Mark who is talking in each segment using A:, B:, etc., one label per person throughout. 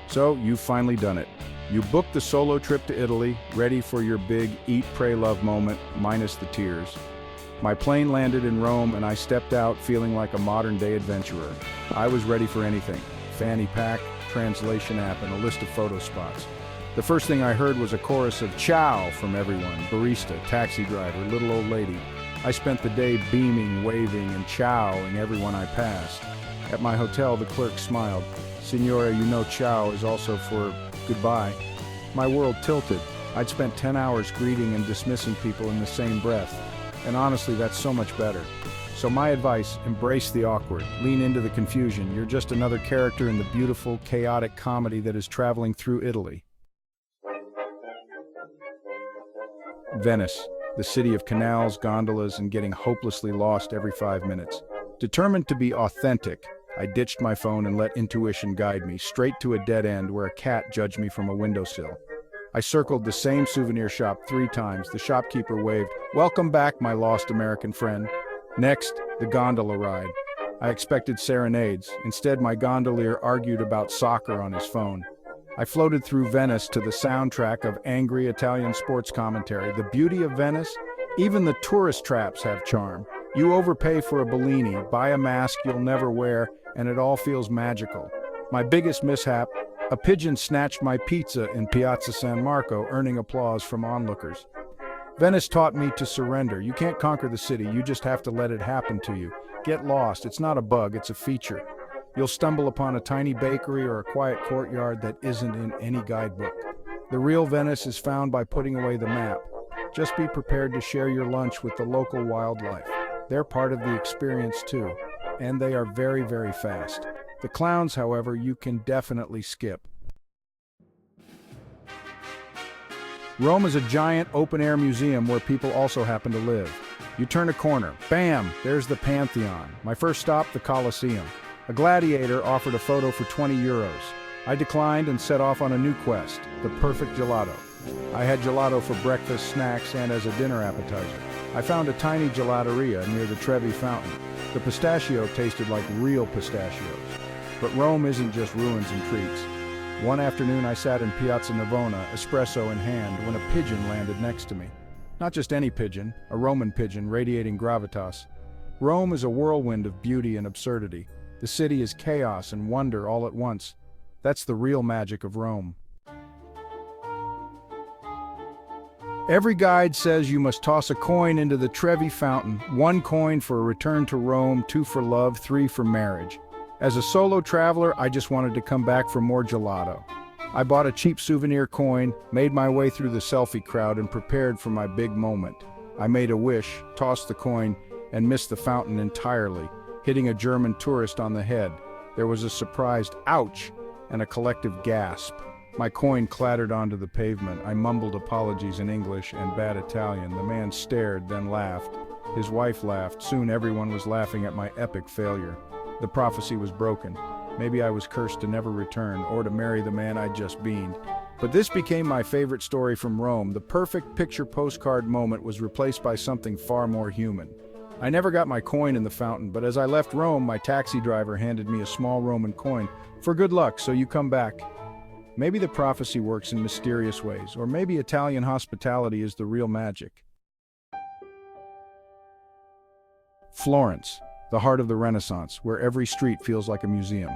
A: So, you've finally done it. You booked the solo trip to Italy, ready for your big eat, pray, love moment, minus the tears. My plane landed in Rome and I stepped out feeling like a modern-day adventurer. I was ready for anything. Fanny pack, translation app, and a list of photo spots. The first thing I heard was a chorus of ciao from everyone: barista, taxi driver, little old lady. I spent the day beaming, waving, and ciao-ing everyone I passed. At my hotel, the clerk smiled. "Signora, you know ciao is also for goodbye." My world tilted. I'd spent 10 hours greeting and dismissing people in the same breath. And honestly, that's so much better. So my advice, embrace the awkward. Lean into the confusion. You're just another character in the beautiful, chaotic comedy that is traveling through Italy. Venice, the city of canals, gondolas, and getting hopelessly lost every 5 minutes. Determined to be authentic, I ditched my phone and let intuition guide me, straight to a dead end where a cat judged me from a windowsill. I circled the same souvenir shop 3 times. The shopkeeper waved, "Welcome back, my lost American friend." Next, the gondola ride. I expected serenades. Instead, my gondolier argued about soccer on his phone. I floated through Venice to the soundtrack of angry Italian sports commentary. The beauty of Venice? Even the tourist traps have charm. You overpay for a Bellini, buy a mask you'll never wear, and it all feels magical. My biggest mishap: a pigeon snatched my pizza in Piazza San Marco, earning applause from onlookers. Venice taught me to surrender. You can't conquer the city, you just have to let it happen to you. Get lost. It's not a bug, it's a feature. You'll stumble upon a tiny bakery or a quiet courtyard that isn't in any guidebook. The real Venice is found by putting away the map. Just be prepared to share your lunch with the local wildlife. They're part of the experience too, and they are very, very fast. The clowns, however, you can definitely skip. Rome is a giant open-air museum where people also happen to live. You turn a corner, bam, there's the Pantheon. My first stop, the Colosseum. A gladiator offered a photo for 20 euros. I declined and set off on a new quest, the perfect gelato. I had gelato for breakfast, snacks, and as a dinner appetizer. I found a tiny gelateria near the Trevi Fountain. The pistachio tasted like real pistachios. But Rome isn't just ruins and treats. One afternoon I sat in Piazza Navona, espresso in hand, when a pigeon landed next to me. Not just any pigeon, a Roman pigeon radiating gravitas. Rome is a whirlwind of beauty and absurdity. The city is chaos and wonder all at once. That's the real magic of Rome. Every guide says you must toss a coin into the Trevi Fountain. 1 coin for a return to Rome, 2 for love, 3 for marriage. As a solo traveler, I just wanted to come back for more gelato. I bought a cheap souvenir coin, made my way through the selfie crowd, and prepared for my big moment. I made a wish, tossed the coin, and missed the fountain entirely, hitting a German tourist on the head. There was a surprised ouch and a collective gasp. My coin clattered onto the pavement. I mumbled apologies in English and bad Italian. The man stared, then laughed. His wife laughed. Soon everyone was laughing at my epic failure. The prophecy was broken. Maybe I was cursed to never return or to marry the man I'd just beaned. But this became my favorite story from Rome. The perfect picture postcard moment was replaced by something far more human. I never got my coin in the fountain, but as I left Rome, my taxi driver handed me a small Roman coin. For good luck, so you come back. Maybe the prophecy works in mysterious ways, or maybe Italian hospitality is the real magic. Florence, the heart of the Renaissance, where every street feels like a museum.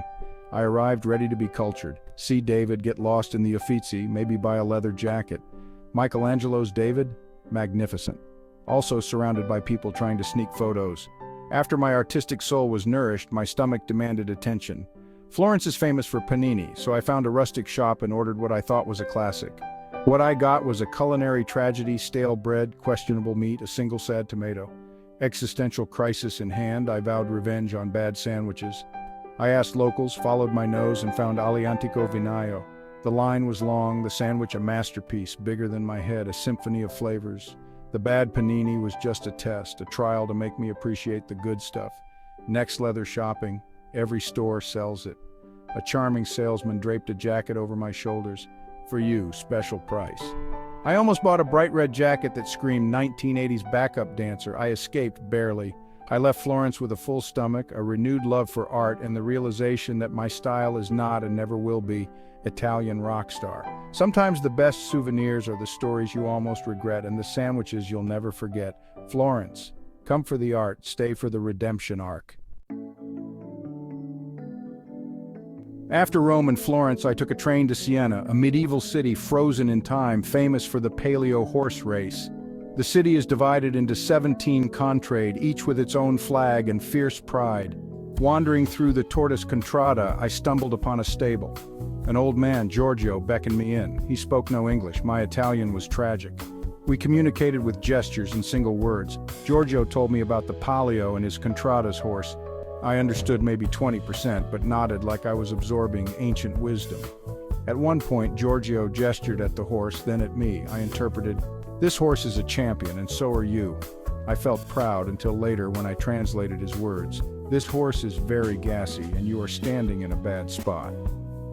A: I arrived ready to be cultured. See David, get lost in the Uffizi, maybe buy a leather jacket. Michelangelo's David? Magnificent. Also surrounded by people trying to sneak photos. After my artistic soul was nourished, my stomach demanded attention. Florence is famous for panini, so I found a rustic shop and ordered what I thought was a classic. What I got was a culinary tragedy: stale bread, questionable meat, a single sad tomato. Existential crisis in hand, I vowed revenge on bad sandwiches. I asked locals, followed my nose, and found Aliantico Vinaio. The line was long, the sandwich a masterpiece, bigger than my head, a symphony of flavors. The bad panini was just a test, a trial to make me appreciate the good stuff. Next, leather shopping. Every store sells it. A charming salesman draped a jacket over my shoulders. For you, special price. I almost bought a bright red jacket that screamed 1980s backup dancer. I escaped barely. I left Florence with a full stomach, a renewed love for art, and the realization that my style is not and never will be Italian rock star. Sometimes the best souvenirs are the stories you almost regret and the sandwiches you'll never forget. Florence. Come for the art, stay for the redemption arc. After Rome and Florence, I took a train to Siena, a medieval city frozen in time, famous for the paleo horse race. The city is divided into 17 contrade, each with its own flag and fierce pride. Wandering through the Tortoise Contrada, I stumbled upon a stable. An old man, Giorgio, beckoned me in. He spoke no English. My Italian was tragic. We communicated with gestures and single words. Giorgio told me about the Palio and his Contrada's horse. I understood maybe 20%, but nodded like I was absorbing ancient wisdom. At one point, Giorgio gestured at the horse, then at me. I interpreted, "This horse is a champion, and so are you." I felt proud until later when I translated his words. "This horse is very gassy, and you are standing in a bad spot."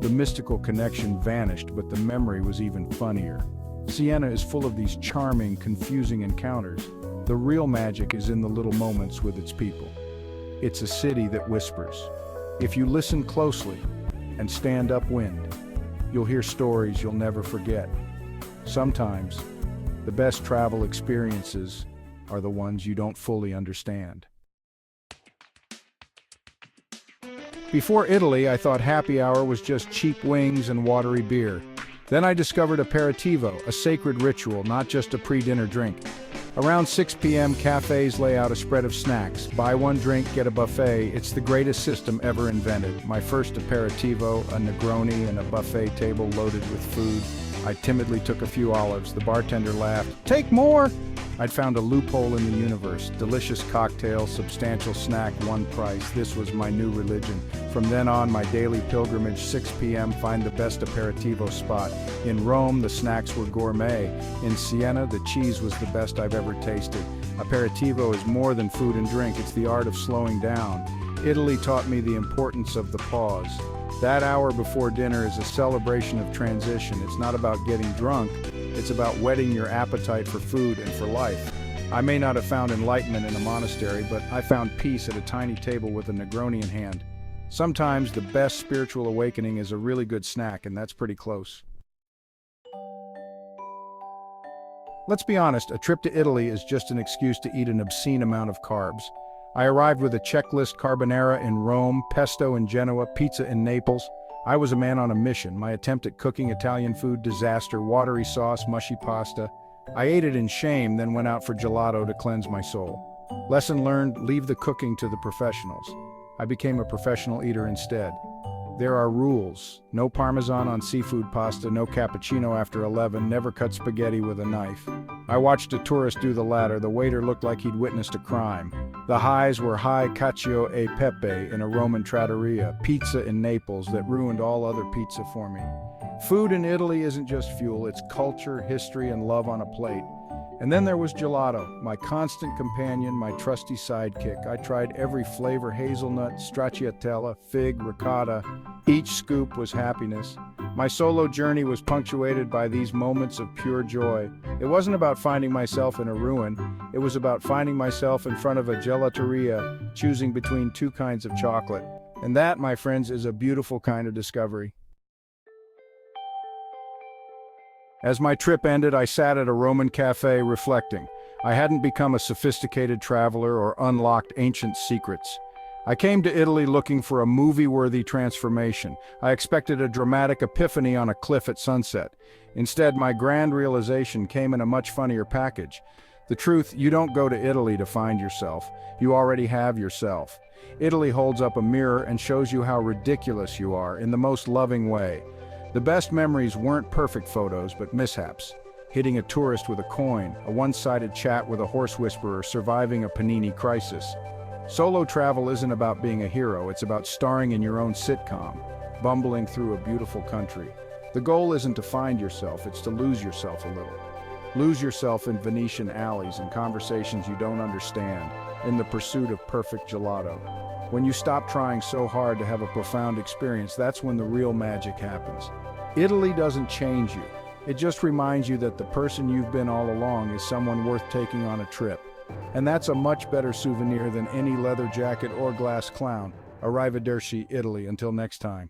A: The mystical connection vanished, but the memory was even funnier. Siena is full of these charming, confusing encounters. The real magic is in the little moments with its people. It's a city that whispers. If you listen closely and stand upwind, you'll hear stories you'll never forget. Sometimes, the best travel experiences are the ones you don't fully understand. Before Italy, I thought happy hour was just cheap wings and watery beer. Then I discovered aperitivo, a sacred ritual, not just a pre-dinner drink. Around 6 p.m., cafes lay out a spread of snacks. Buy one drink, get a buffet. It's the greatest system ever invented. My first aperitivo, a Negroni and a buffet table loaded with food. I timidly took a few olives. The bartender laughed. "Take more!" I'd found a loophole in the universe. Delicious cocktail, substantial snack, one price. This was my new religion. From then on, my daily pilgrimage, 6 p.m., find the best aperitivo spot. In Rome, the snacks were gourmet. In Siena, the cheese was the best I've ever tasted. Aperitivo is more than food and drink. It's the art of slowing down. Italy taught me the importance of the pause. That hour before dinner is a celebration of transition. It's not about getting drunk. It's about whetting your appetite for food and for life. I may not have found enlightenment in a monastery, but I found peace at a tiny table with a Negroni in hand. Sometimes the best spiritual awakening is a really good snack, and that's pretty close. Let's be honest, a trip to Italy is just an excuse to eat an obscene amount of carbs. I arrived with a checklist: carbonara in Rome, pesto in Genoa, pizza in Naples. I was a man on a mission. My attempt at cooking Italian food, disaster: watery sauce, mushy pasta. I ate it in shame, then went out for gelato to cleanse my soul. Lesson learned: leave the cooking to the professionals. I became a professional eater instead. There are rules. No Parmesan on seafood pasta, no cappuccino after 11, never cut spaghetti with a knife. I watched a tourist do the latter. The waiter looked like he'd witnessed a crime. The highs were high cacio e pepe in a Roman trattoria, pizza in Naples that ruined all other pizza for me. Food in Italy isn't just fuel, it's culture, history, and love on a plate. And then there was gelato, my constant companion, my trusty sidekick. I tried every flavor: hazelnut, stracciatella, fig, ricotta. Each scoop was happiness. My solo journey was punctuated by these moments of pure joy. It wasn't about finding myself in a ruin. It was about finding myself in front of a gelateria, choosing between two kinds of chocolate. And that, my friends, is a beautiful kind of discovery. As my trip ended, I sat at a Roman cafe reflecting. I hadn't become a sophisticated traveler or unlocked ancient secrets. I came to Italy looking for a movie-worthy transformation. I expected a dramatic epiphany on a cliff at sunset. Instead, my grand realization came in a much funnier package. The truth: you don't go to Italy to find yourself. You already have yourself. Italy holds up a mirror and shows you how ridiculous you are in the most loving way. The best memories weren't perfect photos, but mishaps. Hitting a tourist with a coin, a one-sided chat with a horse whisperer, surviving a panini crisis. Solo travel isn't about being a hero, it's about starring in your own sitcom, bumbling through a beautiful country. The goal isn't to find yourself, it's to lose yourself a little. Lose yourself in Venetian alleys and conversations you don't understand, in the pursuit of perfect gelato. When you stop trying so hard to have a profound experience, that's when the real magic happens. Italy doesn't change you. It just reminds you that the person you've been all along is someone worth taking on a trip. And that's a much better souvenir than any leather jacket or glass clown. Arrivederci, Italy. Until next time.